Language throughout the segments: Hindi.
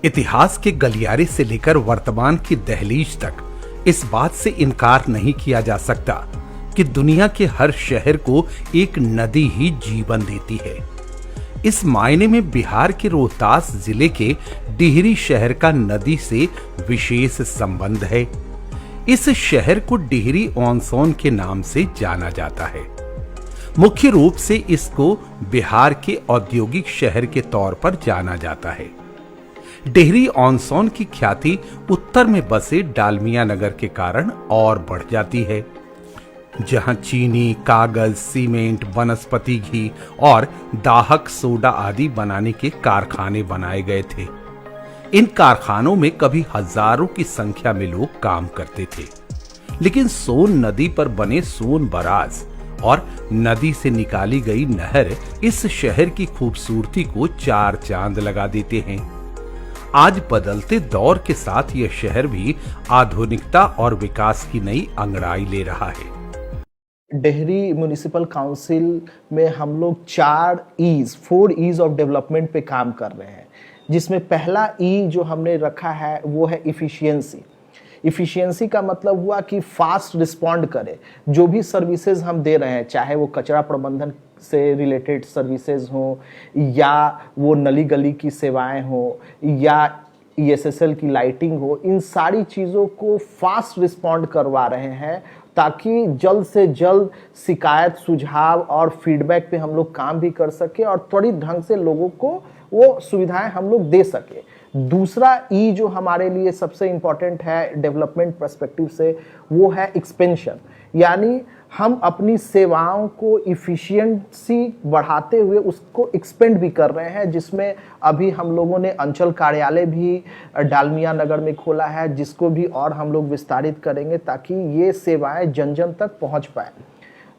इतिहास के गलियारे से लेकर वर्तमान की दहलीज तक इस बात से इनकार नहीं किया जा सकता कि दुनिया के हर शहर को एक नदी ही जीवन देती है। इस मायने में बिहार के रोहतास जिले के डिहरी शहर का नदी से विशेष संबंध है। इस शहर को डिहरी ऑन सोन के नाम से जाना जाता है। मुख्य रूप से इसको बिहार के औद्योगिक शहर के तौर पर जाना जाता है। डिहरी ऑन सोन की ख्याति उत्तर में बसे डालमिया नगर के कारण और बढ़ जाती है, जहां चीनी, कागज, सीमेंट, वनस्पति घी और दाहक सोडा आदि बनाने के कारखाने बनाए गए थे। इन कारखानों में कभी हजारों की संख्या में लोग काम करते थे, लेकिन सोन नदी पर बने सोन बराज और नदी से निकाली गई नहर इस शहर की खूबसूरती को चार चांद लगा देते हैं। आज बदलते दौर के साथ यह शहर भी आधुनिकता और विकास की नई अंगड़ाई ले रहा है। डिहरी म्युनिसिपल काउंसिल में हम लोग 4 ईज ऑफ डेवलपमेंट पे काम कर रहे हैं, जिसमें पहला ई जो हमने रखा है वो है इफिशियंसी। इफिशियंसी का मतलब हुआ कि फास्ट रिस्पॉन्ड करे। जो भी सर्विसेज हम दे रहे हैं, चाहे वो कचरा प्रबंधन से रिलेटेड सर्विसेज हो, या वो नली गली की सेवाएं हो, या ईएसएसएल की लाइटिंग हो, इन सारी चीज़ों को फास्ट रिस्पॉन्ड करवा रहे हैं ताकि जल्द से जल्द शिकायत, सुझाव और फीडबैक पे हम लोग काम भी कर सके और त्वरित ढंग से लोगों को वो सुविधाएं हम लोग दे सके। दूसरा ई जो हमारे लिए सबसे इम्पॉर्टेंट है डेवलपमेंट पर्सपेक्टिव से, वो है एक्सपेंशन। यानी हम अपनी सेवाओं को इफिशिएंसी बढ़ाते हुए उसको एक्सपेंड भी कर रहे हैं, जिसमें अभी हम लोगों ने अंचल कार्यालय भी डालमिया नगर में खोला है, जिसको भी और हम लोग विस्तारित करेंगे ताकि ये सेवाएं जन जन तक पहुंच पाए।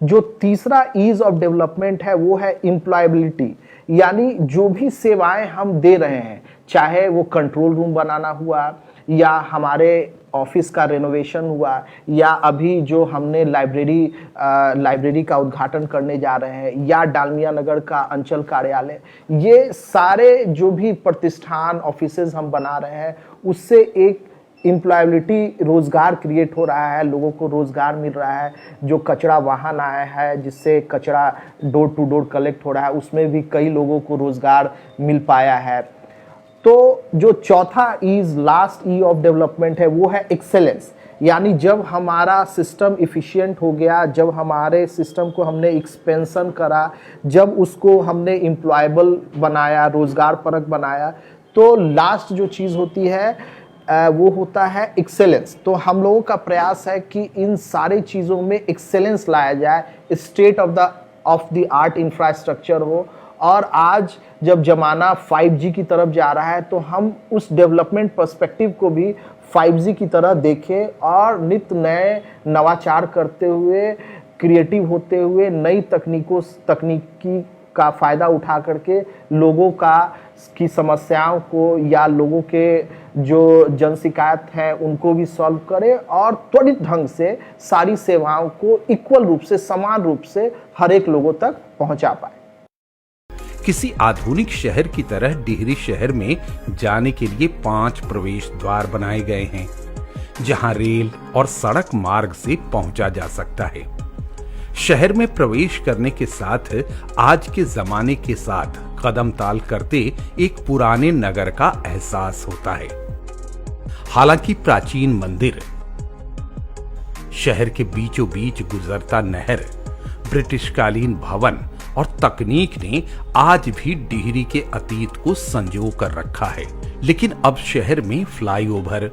जो तीसरा ईज ऑफ डेवलपमेंट है वो है एम्प्लॉयबिलिटी। यानी जो भी सेवाएं हम दे रहे हैं, चाहे वो कंट्रोल रूम बनाना हुआ, या हमारे ऑफिस का रेनोवेशन हुआ, या अभी जो हमने लाइब्रेरी का उद्घाटन करने जा रहे हैं, या डालमिया नगर का अंचल कार्यालय, ये सारे जो भी प्रतिष्ठान ऑफिसेज हम बना रहे हैं, उससे एक एम्प्लॉयबिलिटी, रोजगार क्रिएट हो रहा है, लोगों को रोजगार मिल रहा है। जो कचरा वाहन आया है जिससे कचरा डोर टू डोर कलेक्ट हो रहा है, उसमें भी कई लोगों को रोजगार मिल पाया है। तो जो चौथा E's, last E of development है, वो है एक्सेलेंस। यानी जब हमारा सिस्टम इफिशिएंट हो गया, जब हमारे सिस्टम को हमने एक्सपेंशन करा, जब उसको हमने एम्प्लॉयबल बनाया, रोजगार परक बनाया, तो लास्ट जो चीज़ होती है वो होता है एक्सेलेंस। तो हम लोगों का प्रयास है कि इन सारी चीज़ों में एक्सेलेंस लाया जाए, state of the art infrastructure हो। और आज जब ज़माना 5G की तरफ जा रहा है, तो हम उस डेवलपमेंट पर्सपेक्टिव को भी 5G की तरह देखें और नित्य नए नवाचार करते हुए, क्रिएटिव होते हुए, नई तकनीकी का फ़ायदा उठा करके लोगों की समस्याओं को या लोगों के जो जन शिकायत है उनको भी सॉल्व करें और त्वरित ढंग से सारी सेवाओं को इक्वल रूप से, समान रूप से हर एक लोगों तक पहुंचा पाए। किसी आधुनिक शहर की तरह डिहरी शहर में जाने के लिए 5 प्रवेश द्वार बनाए गए हैं, जहां रेल और सड़क मार्ग से पहुंचा जा सकता है। शहर में प्रवेश करने के साथ आज के जमाने के साथ कदम ताल करते एक पुराने नगर का एहसास होता है। हालांकि प्राचीन मंदिर, शहर के बीचों बीच गुजरता नहर, ब्रिटिशकालीन भवन और तकनीक ने आज भी डिहरी के अतीत को संजो कर रखा है। लेकिन अब शहर में फ्लाईओवर,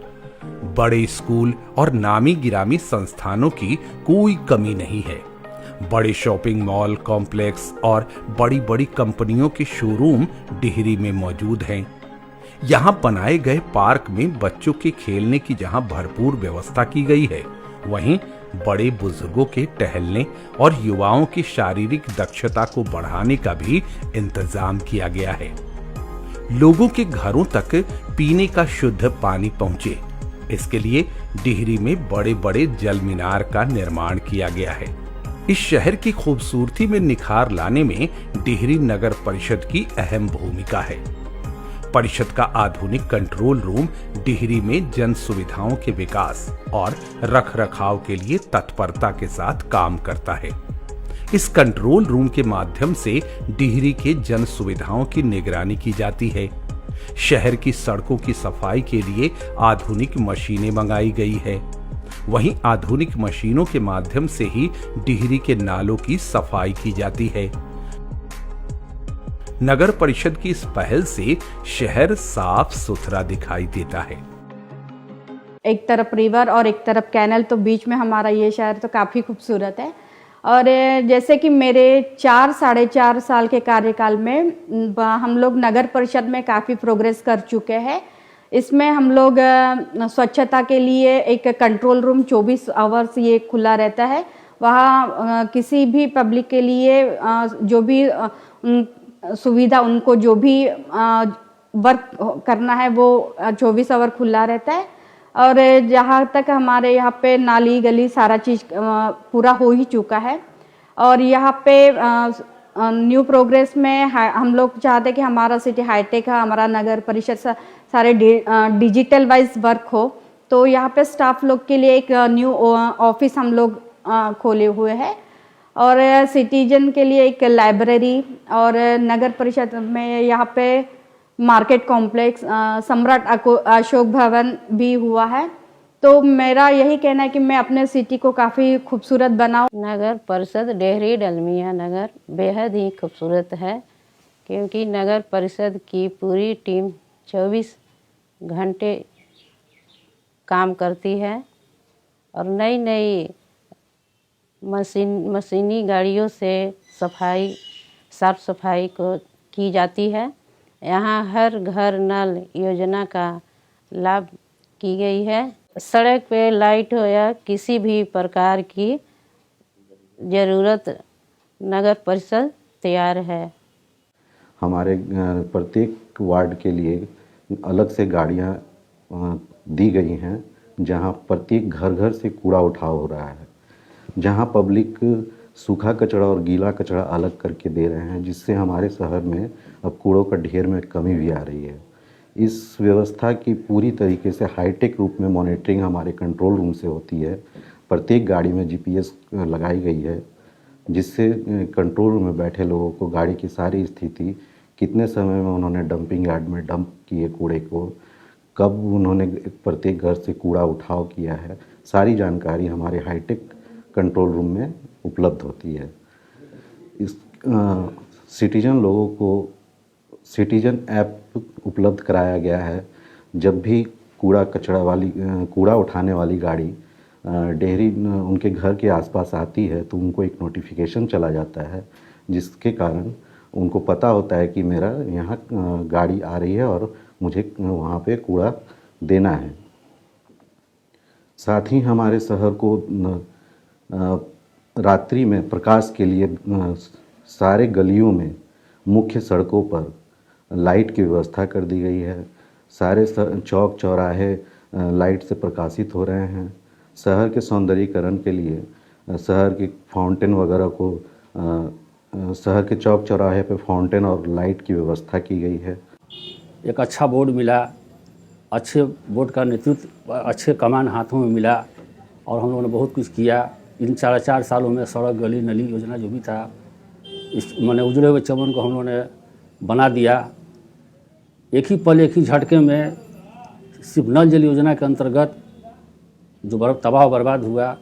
बड़े स्कूल और नामी गिरामी संस्थानों की कोई कमी नहीं है। बड़े शॉपिंग मॉल कॉम्प्लेक्स और बड़ी बड़ी कंपनियों के शोरूम डिहरी में मौजूद हैं। यहाँ बनाए गए पार्क में बच्चों के खेलने की जहाँ भरपूर व्यवस्था की गई है, वहीं बड़े बुजुर्गों के टहलने और युवाओं की शारीरिक दक्षता को बढ़ाने का भी इंतजाम किया गया है। लोगों के घरों तक पीने का शुद्ध पानी पहुंचे, इसके लिए डिहरी में बड़े बड़े जल मीनार का निर्माण किया गया है। इस शहर की खूबसूरती में निखार लाने में डिहरी नगर परिषद की अहम भूमिका है। परिषद का आधुनिक कंट्रोल रूम डिहरी में जन सुविधाओं के विकास और रखरखाव के लिए तत्परता के साथ काम करता है। इस कंट्रोल रूम के माध्यम से डिहरी के जन सुविधाओं की निगरानी की जाती है। शहर की सड़कों की सफाई के लिए आधुनिक मशीनें मंगाई गई है। वहीं आधुनिक मशीनों के माध्यम से ही डिहरी के नालों की सफाई की जाती है। नगर परिषद की इस पहल से शहर साफ सुथरा दिखाई देता है। एक तरफ रिवर और एक तरफ कैनल, तो बीच में हमारा ये शहर तो काफ़ी खूबसूरत है। और जैसे कि मेरे 4-4.5 साल के कार्यकाल में हम लोग नगर परिषद में काफ़ी प्रोग्रेस कर चुके हैं। इसमें हम लोग स्वच्छता के लिए एक कंट्रोल रूम 24 आवर्स ये खुला रहता है। वहाँ किसी भी पब्लिक के लिए जो भी सुविधा, उनको जो भी वर्क करना है वो 24 आवर खुला रहता है। और जहाँ तक हमारे यहाँ पे नाली गली सारा चीज़ पूरा हो ही चुका है। और यहाँ पे न्यू प्रोग्रेस में हम लोग चाहते हैं कि हमारा सिटी हाईटेक है, हमारा नगर परिषद सारे डिजिटल वाइज वर्क हो। तो यहाँ पे स्टाफ लोग के लिए एक न्यू ऑफिस हम लोग खोले हुए हैं और सिटीजन के लिए एक लाइब्रेरी, और नगर परिषद में यहाँ पे मार्केट कॉम्प्लेक्स, सम्राट अशोक भवन भी हुआ है। तो मेरा यही कहना है कि मैं अपने सिटी को काफ़ी खूबसूरत बनाऊं। नगर परिषद डेहरी डलमिया नगर बेहद ही खूबसूरत है, क्योंकि नगर परिषद की पूरी टीम 24 घंटे काम करती है और नई नई मशीनी गाड़ियों से साफ सफाई को की जाती है। यहाँ हर घर नल योजना का लाभ की गई है। सड़क पे लाइट हो या किसी भी प्रकार की ज़रूरत नगर परिषद तैयार है। हमारे प्रत्येक वार्ड के लिए अलग से गाड़ियाँ दी गई हैं, जहाँ प्रत्येक घर घर से कूड़ा उठाव हो रहा है, जहाँ पब्लिक सूखा कचरा और गीला कचरा अलग करके दे रहे हैं, जिससे हमारे शहर में अब कूड़ों का ढेर में कमी भी आ रही है। इस व्यवस्था की पूरी तरीके से हाईटेक रूप में मॉनिटरिंग हमारे कंट्रोल रूम से होती है। प्रत्येक गाड़ी में जीपीएस लगाई गई है, जिससे कंट्रोल रूम में बैठे लोगों को गाड़ी की सारी स्थिति, कितने समय में उन्होंने डंपिंग यार्ड में डंप किए कूड़े को, कब उन्होंने प्रत्येक घर से कूड़ा उठाव किया है, सारी जानकारी हमारे हाईटेक कंट्रोल रूम में उपलब्ध होती है। इस सिटीजन लोगों को सिटीजन ऐप उपलब्ध कराया गया है। जब भी कूड़ा उठाने वाली गाड़ी डेहरी उनके घर के आसपास आती है तो उनको एक नोटिफिकेशन चला जाता है, जिसके कारण उनको पता होता है कि मेरा यहाँ गाड़ी आ रही है और मुझे वहाँ पे कूड़ा देना है। साथ ही हमारे शहर को रात्रि में प्रकाश के लिए सारे गलियों में, मुख्य सड़कों पर लाइट की व्यवस्था कर दी गई है। सारे चौक चौराहे लाइट से प्रकाशित हो रहे हैं। शहर के सौंदर्यीकरण के लिए शहर की फाउंटेन वगैरह को शहर के चौक चौराहे पे फाउंटेन और लाइट की व्यवस्था की गई है। एक अच्छा बोर्ड मिला, अच्छे बोर्ड का नेतृत्व, अच्छे कमान हाथों में मिला और हम लोगों ने बहुत कुछ किया। इन 4 सालों में सड़क गली नली योजना जो भी था, इस मैंने उजड़े हुए चमन को हम लोगों ने बना दिया। एक ही पल, एक ही झटके में सिर्फ नल जल योजना के अंतर्गत जो तबाह बर्बाद हुआ,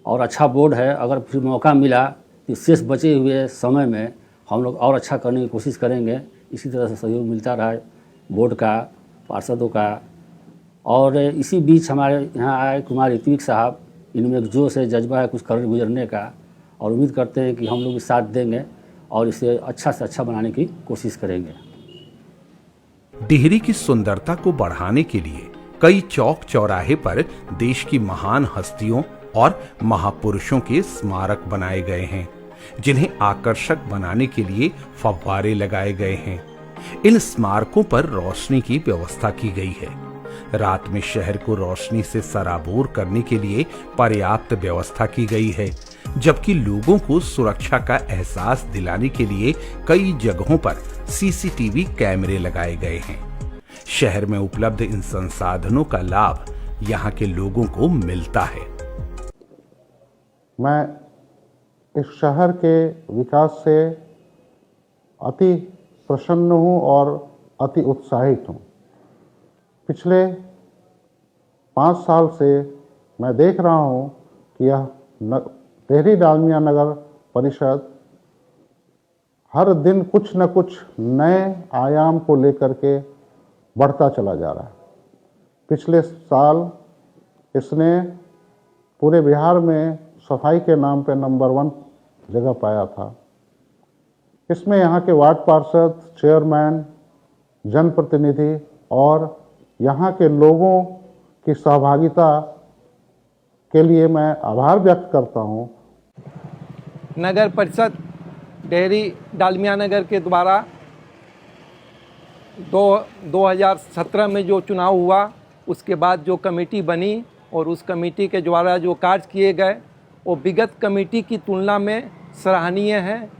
और अच्छा बोर्ड है। अगर फिर मौका मिला तो शेष बचे हुए समय में हम लोग और अच्छा करने की कोशिश करेंगे। इसी तरह से सहयोग मिलता रहा बोर्ड का, पार्षदों का। और इसी बीच हमारे यहाँ आए कुमार ऋत्विक साहब, इनमें एक जोश है, जज्बा है कुछ कर गुजरने का, और उम्मीद करते हैं कि हम लोग भी साथ देंगे और इसे अच्छा से अच्छा बनाने की कोशिश करेंगे। डिहरी की सुंदरता को बढ़ाने के लिए कई चौक चौराहे पर देश की महान हस्तियों और महापुरुषों के स्मारक बनाए गए हैं, जिन्हें आकर्षक बनाने के लिए फव्वारे लगाए गए हैं। इन स्मारकों पर रोशनी की व्यवस्था की गई है। रात में शहर को रोशनी से सराबोर करने के लिए पर्याप्त व्यवस्था की गई है, जबकि लोगों को सुरक्षा का एहसास दिलाने के लिए कई जगहों पर सीसीटीवी कैमरे लगाए गए हैं। शहर में उपलब्ध इन संसाधनों का लाभ यहाँ के लोगों को मिलता है। मैं इस शहर के विकास से अति प्रसन्न हूँ और अति उत्साहित हूँ। पिछले 5 साल से मैं देख रहा हूँ कि यह टिहरी डालमिया नगर परिषद हर दिन कुछ न कुछ नए आयाम को लेकर के बढ़ता चला जा रहा है। पिछले साल इसने पूरे बिहार में सफाई के नाम पे नंबर 1 जगह पाया था। इसमें यहाँ के वार्ड पार्षद, चेयरमैन, जनप्रतिनिधि और यहाँ के लोगों की सहभागिता के लिए मैं आभार व्यक्त करता हूँ। नगर परिषद टिहरी डालमिया नगर के द्वारा 2017 में जो चुनाव हुआ, उसके बाद जो कमेटी बनी और उस कमेटी के द्वारा जो कार्य किए गए वो विगत कमेटी की तुलना में सराहनीय है।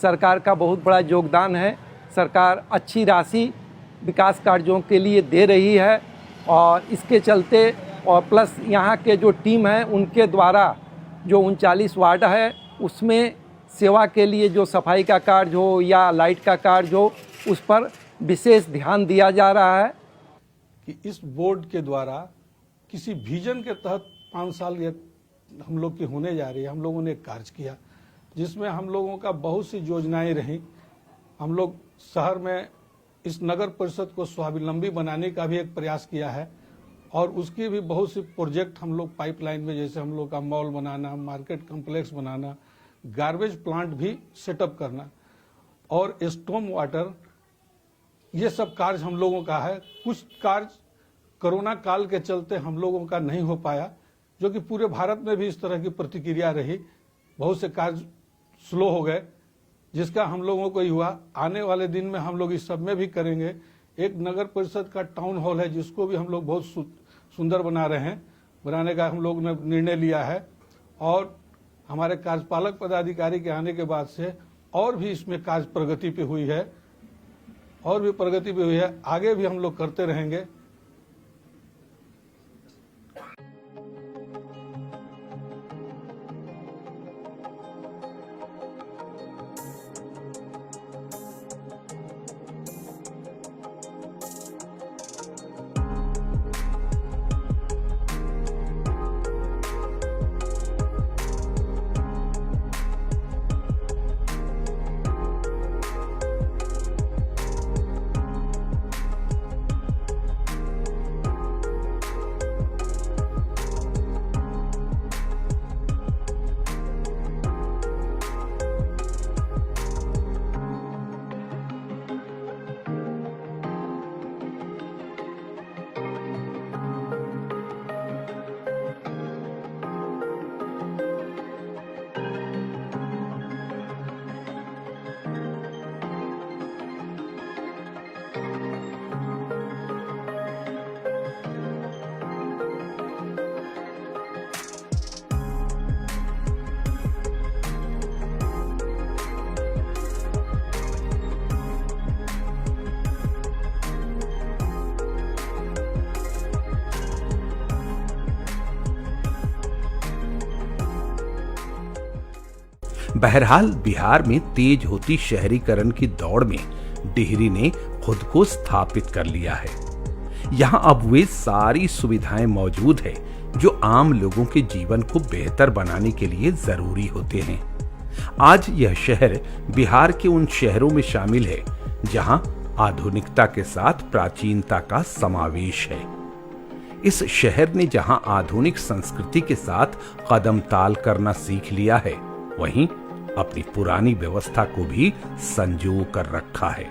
सरकार का बहुत बड़ा योगदान है। सरकार अच्छी राशि विकास कार्यों के लिए दे रही है और इसके चलते और प्लस यहाँ के जो टीम है उनके द्वारा जो 39 वार्ड है उसमें सेवा के लिए जो सफाई का कार्य हो या लाइट का कार्य हो उस पर विशेष ध्यान दिया जा रहा है कि इस बोर्ड के द्वारा किसी विजन के तहत 5 साल ये हम लोग की होने जा रही है। हम लोगों ने एक कार्य किया जिसमें हम लोगों का बहुत सी योजनाएं रहीं। हम लोग शहर में इस नगर परिषद को स्वावलंबी बनाने का भी एक प्रयास किया है और उसकी भी बहुत सी प्रोजेक्ट हम लोग पाइपलाइन में, जैसे हम लोग का मॉल बनाना, मार्केट कॉम्प्लेक्स बनाना, गार्बेज प्लांट भी सेटअप करना और स्टॉर्म वाटर, ये सब कार्य हम लोगों का है। कुछ कार्य कोरोना काल के चलते हम लोगों का नहीं हो पाया, जो कि पूरे भारत में भी इस तरह की प्रतिक्रिया रही। बहुत से कार्य स्लो हो गए, जिसका हम लोगों को ही हुआ। आने वाले दिन में हम लोग इस सब में भी करेंगे। एक नगर परिषद का टाउन हॉल है जिसको भी हम लोग बहुत सुंदर बना रहे हैं, बनाने का हम लोग ने निर्णय लिया है और हमारे कार्यपालक पदाधिकारी के आने के बाद से और भी इसमें कार्य प्रगति पे हुई है और भी प्रगति पे हुई है। आगे भी हम लोग करते रहेंगे। बहरहाल बिहार में तेज होती शहरीकरण की दौड़ में टिहरी ने खुद को स्थापित कर लिया है। यहाँ अब वे सारी सुविधाएं मौजूद है जो आम लोगों के जीवन को बेहतर बनाने के लिए जरूरी होते हैं। आज यह शहर बिहार के उन शहरों में शामिल है जहां आधुनिकता के साथ प्राचीनता का समावेश है। इस शहर ने जहां आधुनिक संस्कृति के साथ कदम ताल करना सीख लिया है, वहीं अपनी पुरानी व्यवस्था को भी संजो कर रखा है।